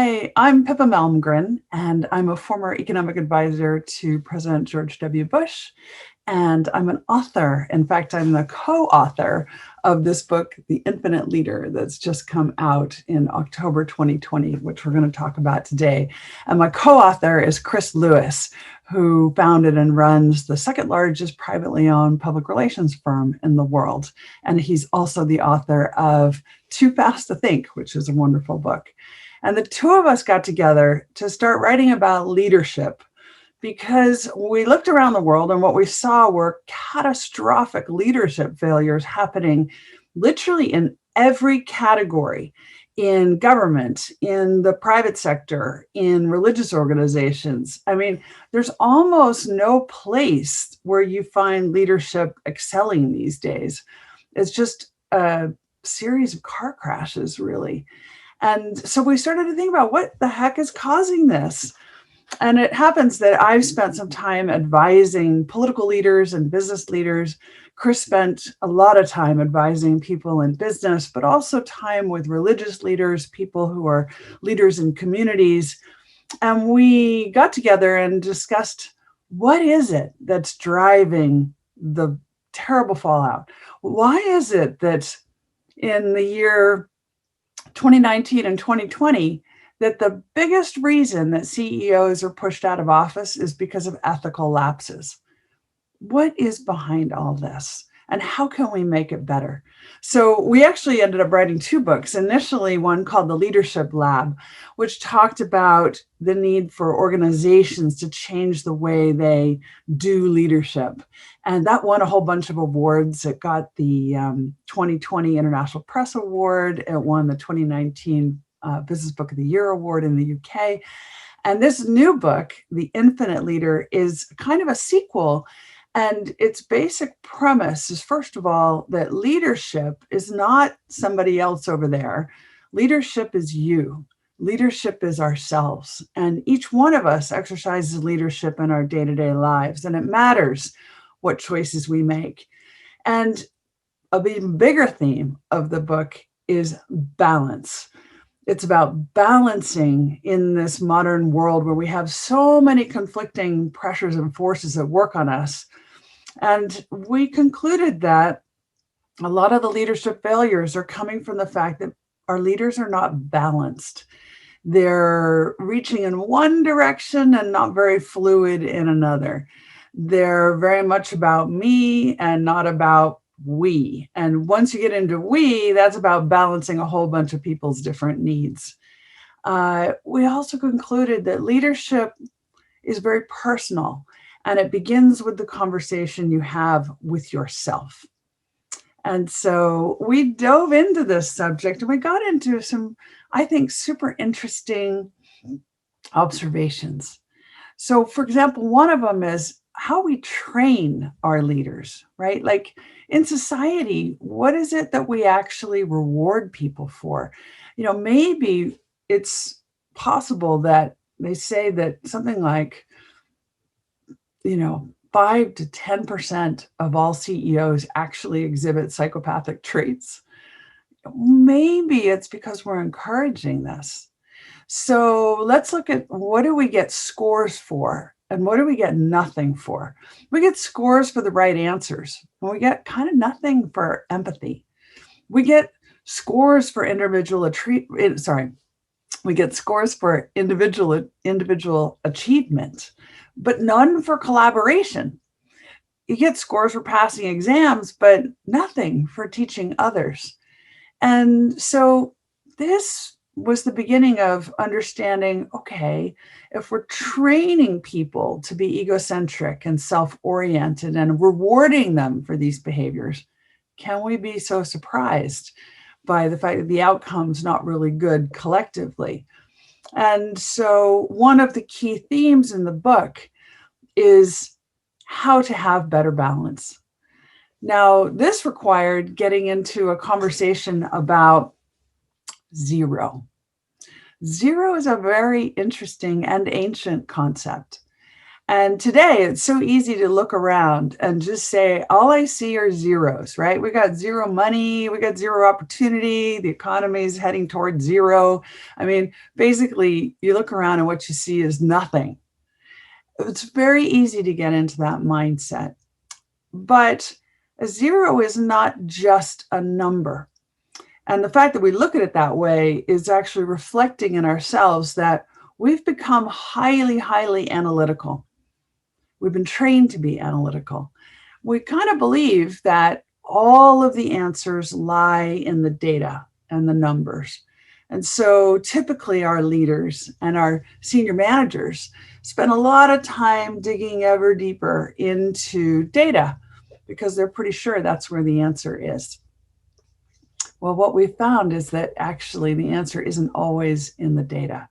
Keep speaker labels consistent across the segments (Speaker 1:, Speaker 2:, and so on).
Speaker 1: Hi, I'm Pippa Malmgren, and I'm a former economic advisor to President George W. Bush. And I'm an author. In fact, I'm the co-author of this book, The Infinite Leader, that's just come out in October 2020, which we're going to talk about today. And my co-author is Chris Lewis, who founded and runs the second largest privately owned public relations firm in the world. And he's also the author of Too Fast to Think, which is a wonderful book. And the two of us got together to start writing about leadership because we looked around the world and what we saw were catastrophic leadership failures happening literally in every category, in government, in the private sector, in religious organizations. I mean, there's almost no place where you find leadership excelling these days. It's just a series of car crashes, really. And so we started to think about what the heck is causing this. And it happens that I've spent some time advising political leaders and business leaders. Chris spent a lot of time advising people in business, but also time with religious leaders, people who are leaders in communities. And we got together and discussed, what is it that's driving the terrible fallout? Why is it that in the year 2019 and 2020, that the biggest reason that CEOs are pushed out of office is because of ethical lapses? What is behind all this? And how can we make it better? So we actually ended up writing two books. Initially, one called The Leadership Lab, which talked about the need for organizations to change the way they do leadership. And that won a whole bunch of awards. It got the 2020 International Press Award. It won the 2019 Business Book of the Year Award in the UK. And this new book, The Infinite Leader, is kind of a sequel. And its basic premise is, first of all, that leadership is not somebody else over there. Leadership is you. Leadership is ourselves. And each one of us exercises leadership in our day-to-day lives. And it matters what choices we make. And an even bigger theme of the book is balance. It's about balancing in this modern world where we have so many conflicting pressures and forces that work on us. And we concluded that a lot of the leadership failures are coming from the fact that our leaders are not balanced. They're reaching in one direction and not very fluid in another. They're very much about me and not about we. And once you get into we, that's about balancing a whole bunch of people's different needs. We also concluded that leadership is very personal. And it begins with the conversation you have with yourself. And so we dove into this subject and we got into some, I think, super interesting observations. So, for example, one of them is how we train our leaders, right? Like in society, what is it that we actually reward people for? Maybe it's possible that they say that something like 5 to 10% of all CEOs actually exhibit psychopathic traits. Maybe it's because we're encouraging this. So let's look at, what do we get scores for and what do we get nothing for? We get scores for the right answers, and we get kind of nothing for empathy. We get scores for we get scores for individual achievement, but none for collaboration. You get scores for passing exams, but nothing for teaching others. And so this was the beginning of understanding, okay, if we're training people to be egocentric and self-oriented and rewarding them for these behaviors, can we be so surprised by the fact that the outcome's not really good collectively? And so one of the key themes in the book is how to have better balance. Now, this required getting into a conversation about zero. Zero is a very interesting and ancient concept. And today it's so easy to look around and just say, all I see are zeros, right? We got zero money, we got zero opportunity, the economy is heading towards zero. I mean, basically, you look around and what you see is nothing. It's very easy to get into that mindset. But a zero is not just a number. And the fact that we look at it that way is actually reflecting in ourselves that we've become highly, highly analytical. We've been trained to be analytical. We kind of believe that all of the answers lie in the data and the numbers. And so typically our leaders and our senior managers spend a lot of time digging ever deeper into data because they're pretty sure that's where the answer is. Well, what we found is that actually the answer isn't always in the data.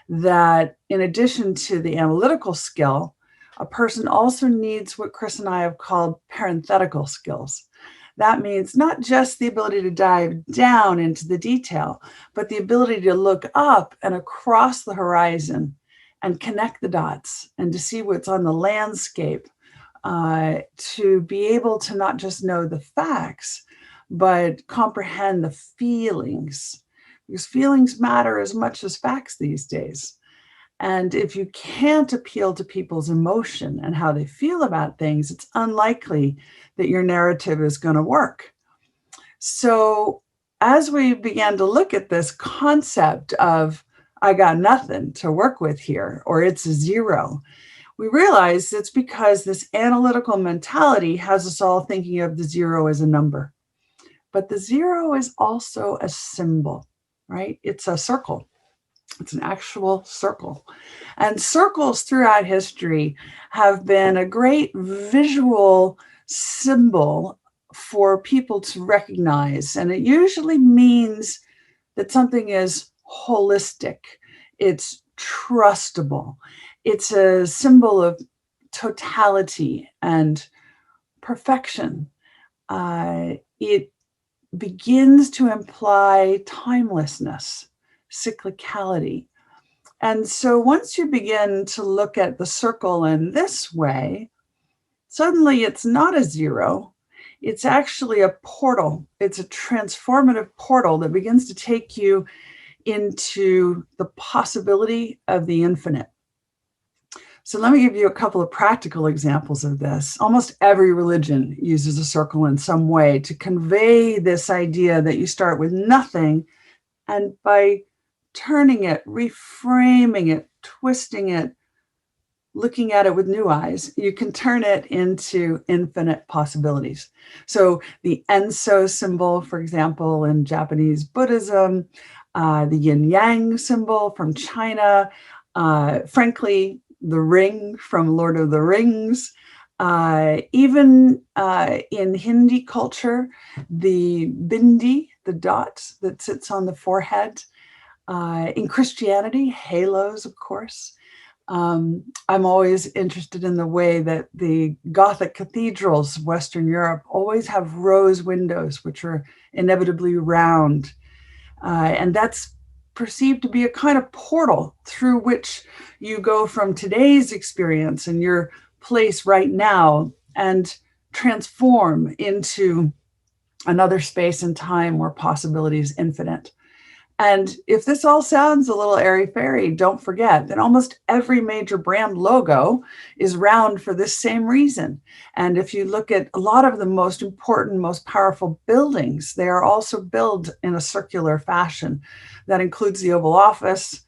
Speaker 1: That in addition to the analytical skill, a person also needs what Chris and I have called parenthetical skills. That means not just the ability to dive down into the detail, but the ability to look up and across the horizon and connect the dots and to see what's on the landscape, to be able to not just know the facts, but comprehend the feelings, because feelings matter as much as facts these days. And if you can't appeal to people's emotion and how they feel about things, it's unlikely that your narrative is going to work. So as we began to look at this concept of, I got nothing to work with here, or it's a zero, we realized it's because this analytical mentality has us all thinking of the zero as a number. But the zero is also a symbol, right? It's a circle. It's an actual circle. And circles throughout history have been a great visual symbol for people to recognize. And it usually means that something is holistic, it's trustable, it's a symbol of totality and perfection. It begins to imply timelessness, cyclicality. And so once you begin to look at the circle in this way, suddenly it's not a zero. It's actually a portal. It's a transformative portal that begins to take you into the possibility of the infinite. So let me give you a couple of practical examples of this. Almost every religion uses a circle in some way to convey this idea that you start with nothing, and by turning it, reframing it, twisting it, looking at it with new eyes, you can turn it into infinite possibilities. So the Enso symbol, for example, in Japanese Buddhism, the yin yang symbol from China, frankly, the ring from Lord of the Rings, even in Hindi culture, the bindi, the dot that sits on the forehead. In Christianity, halos, of course. I'm always interested in the way that the Gothic cathedrals of Western Europe always have rose windows, which are inevitably round. And that's perceived to be a kind of portal through which you go from today's experience and your place right now and transform into another space and time where possibility is infinite. And if this all sounds a little airy-fairy, don't forget that almost every major brand logo is round for this same reason. And if you look at a lot of the most important, most powerful buildings, they are also built in a circular fashion. That includes the Oval Office.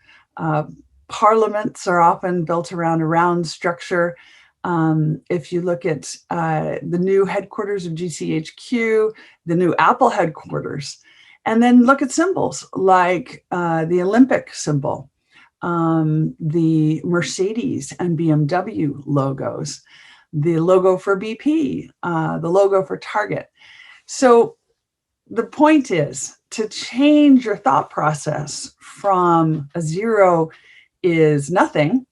Speaker 1: Parliaments are often built around a round structure. If you look at the new headquarters of GCHQ, the new Apple headquarters, and then look at symbols like the Olympic symbol, the Mercedes and BMW logos, the logo for BP, the logo for Target. So the point is to change your thought process from a zero is nothing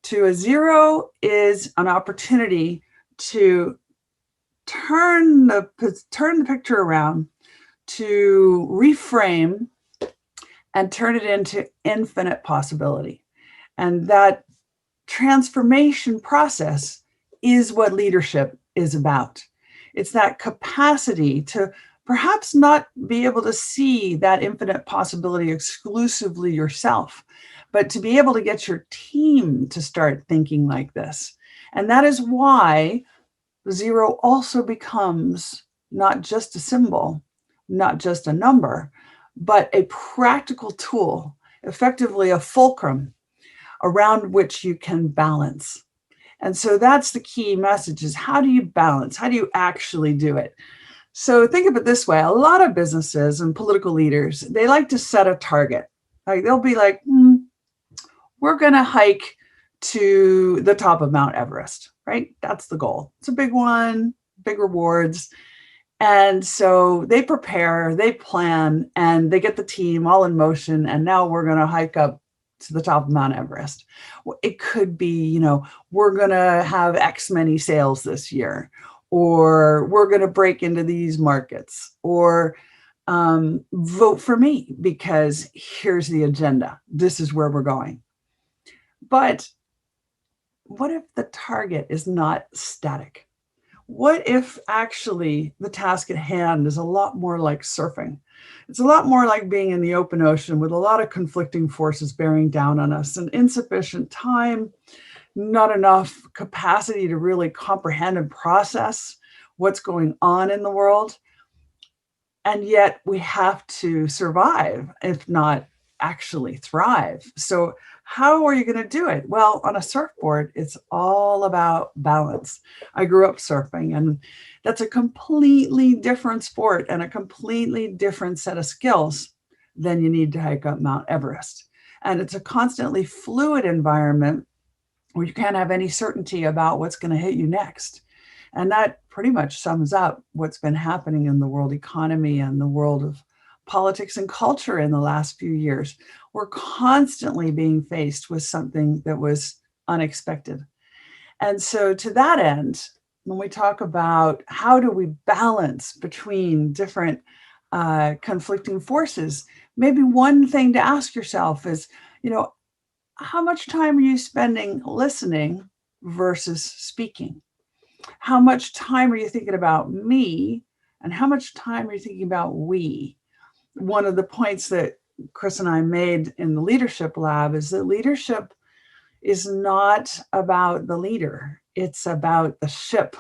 Speaker 1: to a zero is an opportunity to turn the picture around, to reframe and turn it into infinite possibility. And that transformation process is what leadership is about. It's that capacity to perhaps not be able to see that infinite possibility exclusively yourself, but to be able to get your team to start thinking like this. And that is why zero also becomes not just a symbol, not just a number, but a practical tool, effectively a fulcrum around which you can balance. And so that's the key message, is how do you balance? How do you actually do it? So think of it this way. A lot of businesses and political leaders, they like to set a target. Like they'll be like, we're going to hike to the top of Mount Everest, right? That's the goal. It's a big one, big rewards. And so they prepare, they plan, and they get the team all in motion. And now we're going to hike up to the top of Mount Everest. It could be, we're going to have X many sales this year, or we're going to break into these markets, or vote for me because here's the agenda. This is where we're going. But what if the target is not static? What if actually the task at hand is a lot more like surfing? It's a lot more like being in the open ocean with a lot of conflicting forces bearing down on us, and insufficient time, not enough capacity to really comprehend and process what's going on in the world. And yet we have to survive, if not actually thrive. So how are you going to do it? Well, on a surfboard, it's all about balance. I grew up surfing, and that's a completely different sport and a completely different set of skills than you need to hike up Mount Everest. And it's a constantly fluid environment where you can't have any certainty about what's going to hit you next. And that pretty much sums up what's been happening in the world economy and the world of politics and culture in the last few years. We're constantly being faced with something that was unexpected. And so to that end, when we talk about how do we balance between different conflicting forces, maybe one thing to ask yourself is, how much time are you spending listening versus speaking? How much time are you thinking about me, and how much time are you thinking about we? One of the points that Chris and I made in the leadership lab is that leadership is not about the leader. It's about the ship.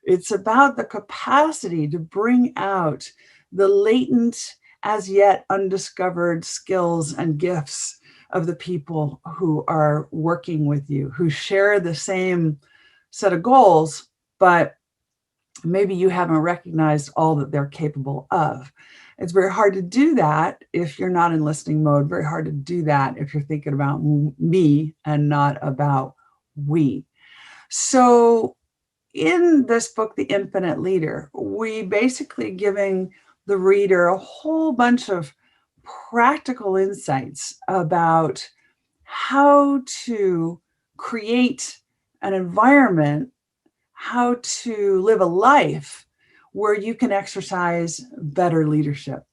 Speaker 1: It's about the capacity to bring out the latent, as yet undiscovered skills and gifts of the people who are working with you, who share the same set of goals, but maybe you haven't recognized all that they're capable of. It's very hard to do that if you're not in listening mode, very hard to do that if you're thinking about me and not about we. So in this book, The Infinite Leader, we basically giving the reader a whole bunch of practical insights about how to create an environment, how to live a life where you can exercise better leadership.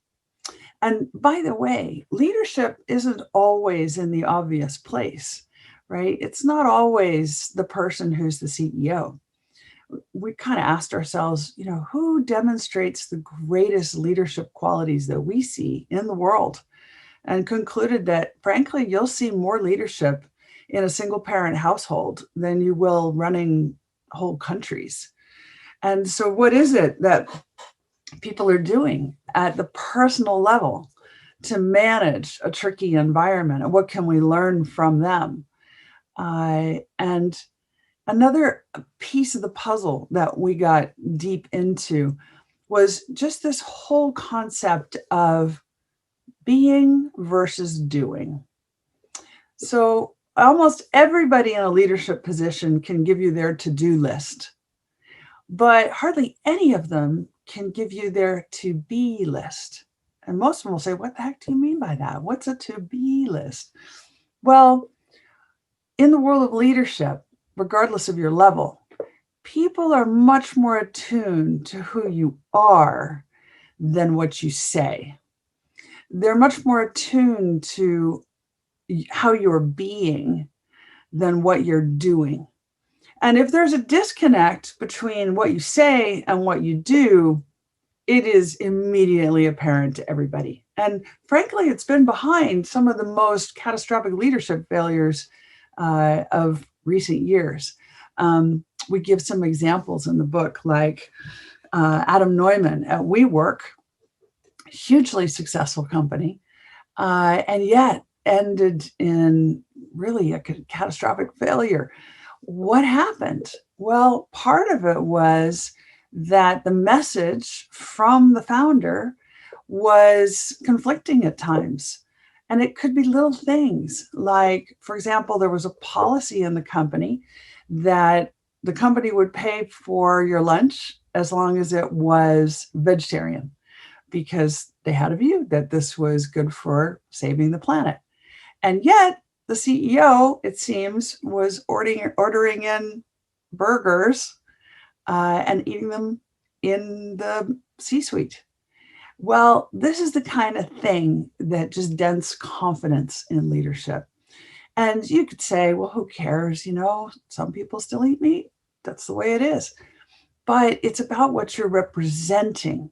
Speaker 1: And by the way, leadership isn't always in the obvious place, right? It's not always the person who's the CEO. We kind of asked ourselves, who demonstrates the greatest leadership qualities that we see in the world? And concluded that, frankly, you'll see more leadership in a single parent household than you will running whole countries. And so what is it that people are doing at the personal level to manage a tricky environment? And what can we learn from them? And another piece of the puzzle that we got deep into was just this whole concept of being versus doing. So almost everybody in a leadership position can give you their to-do list, but hardly any of them can give you their to-be list. And most of them will say, what the heck do you mean by that? What's a to-be list? Well, in the world of leadership, regardless of your level, people are much more attuned to who you are than what you say. They're much more attuned to how you're being than what you're doing. And if there's a disconnect between what you say and what you do, it is immediately apparent to everybody. And frankly, it's been behind some of the most catastrophic leadership failures of recent years. We give some examples in the book, like Adam Neumann at WeWork, hugely successful company, and yet ended in really a catastrophic failure. What happened? Well, part of it was that the message from the founder was conflicting at times. And it could be little things like, for example, there was a policy in the company that the company would pay for your lunch as long as it was vegetarian, because they had a view that this was good for saving the planet. And yet the CEO, it seems, was ordering in burgers and eating them in the C-suite. Well, this is the kind of thing that just dents confidence in leadership. And you could say, well, who cares? Some people still eat meat. That's the way it is. But it's about what you're representing.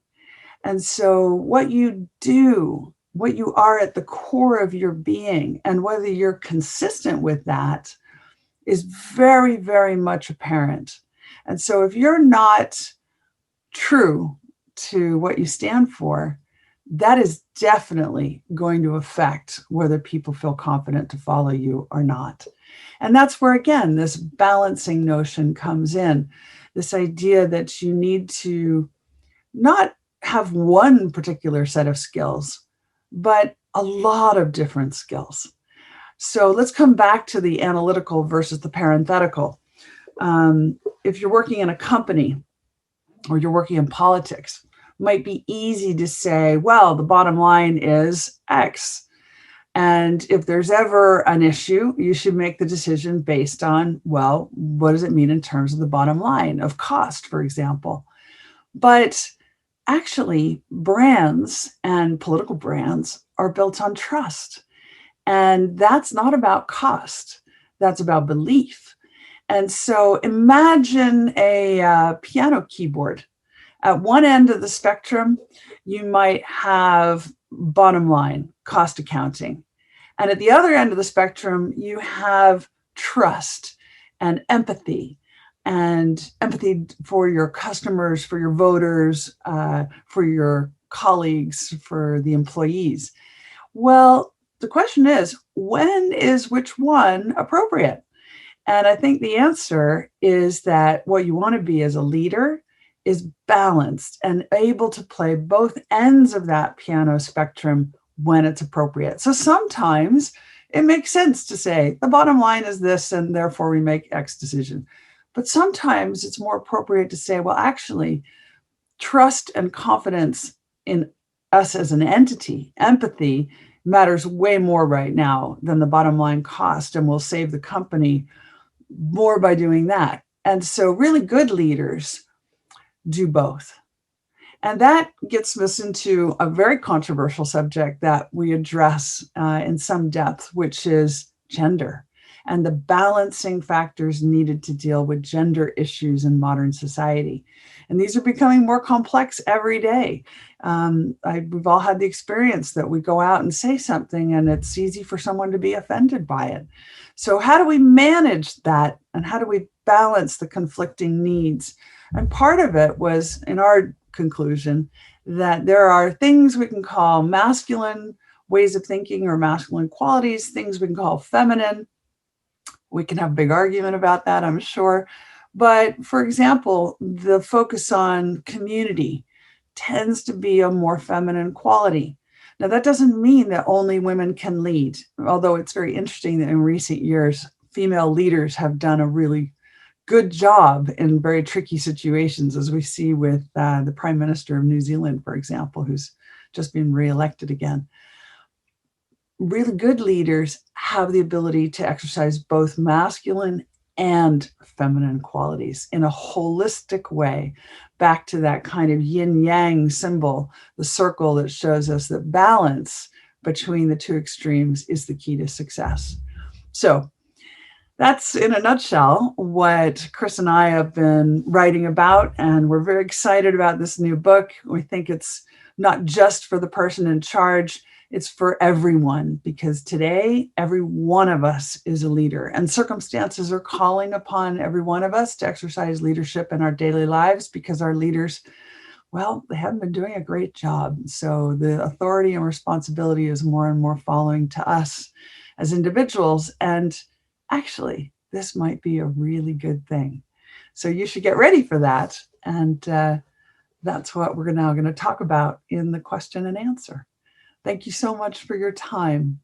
Speaker 1: And so what you do, what you are at the core of your being, and whether you're consistent with that is very, very much apparent. And so if you're not true to what you stand for, that is definitely going to affect whether people feel confident to follow you or not. And that's where, again, this balancing notion comes in. This idea that you need to not have one particular set of skills, but a lot of different skills. So let's come back to the analytical versus the parenthetical. If you're working in a company or you're working in politics, it might be easy to say, well, the bottom line is X. And if there's ever an issue, you should make the decision based on, well, what does it mean in terms of the bottom line of cost, for example? But actually, brands and political brands are built on trust. And that's not about cost. That's about belief. And so imagine a piano keyboard. At one end of the spectrum, you might have bottom line, cost accounting. And at the other end of the spectrum, you have trust and empathy for your customers, for your voters, for your colleagues, for the employees. Well, the question is, when is which one appropriate? And I think the answer is that what you want to be as a leader is balanced and able to play both ends of that piano spectrum when it's appropriate. So sometimes it makes sense to say the bottom line is this, and therefore we make X decision. But sometimes it's more appropriate to say, well, actually, trust and confidence in us as an entity, empathy, matters way more right now than the bottom line cost, and will save the company more by doing that. And so really good leaders do both. And that gets us into a very controversial subject that we address in some depth, which is gender and the balancing factors needed to deal with gender issues in modern society. And these are becoming more complex every day. We've all had the experience that we go out and say something and it's easy for someone to be offended by it. So how do we manage that? And how do we balance the conflicting needs? And part of it was, in our conclusion, that there are things we can call masculine ways of thinking or masculine qualities, things we can call feminine. We can have a big argument about that, I'm sure. But for example, the focus on community tends to be a more feminine quality. Now, that doesn't mean that only women can lead, although it's very interesting that in recent years, female leaders have done a really good job in very tricky situations, as we see with the Prime Minister of New Zealand, for example, who's just been reelected again. Really good leaders have the ability to exercise both masculine and feminine qualities in a holistic way, back to that kind of yin-yang symbol, the circle that shows us that balance between the two extremes is the key to success. So That's in a nutshell what Chris and I have been writing about. And we're very excited about this new book. We think it's not just for the person in charge, it's for everyone, because today, every one of us is a leader, and circumstances are calling upon every one of us to exercise leadership in our daily lives because our leaders, well, they haven't been doing a great job. So the authority and responsibility is more and more falling to us as individuals. And actually, this might be a really good thing. So you should get ready for that. And that's what we're now going to talk about in the question and answer. Thank you so much for your time.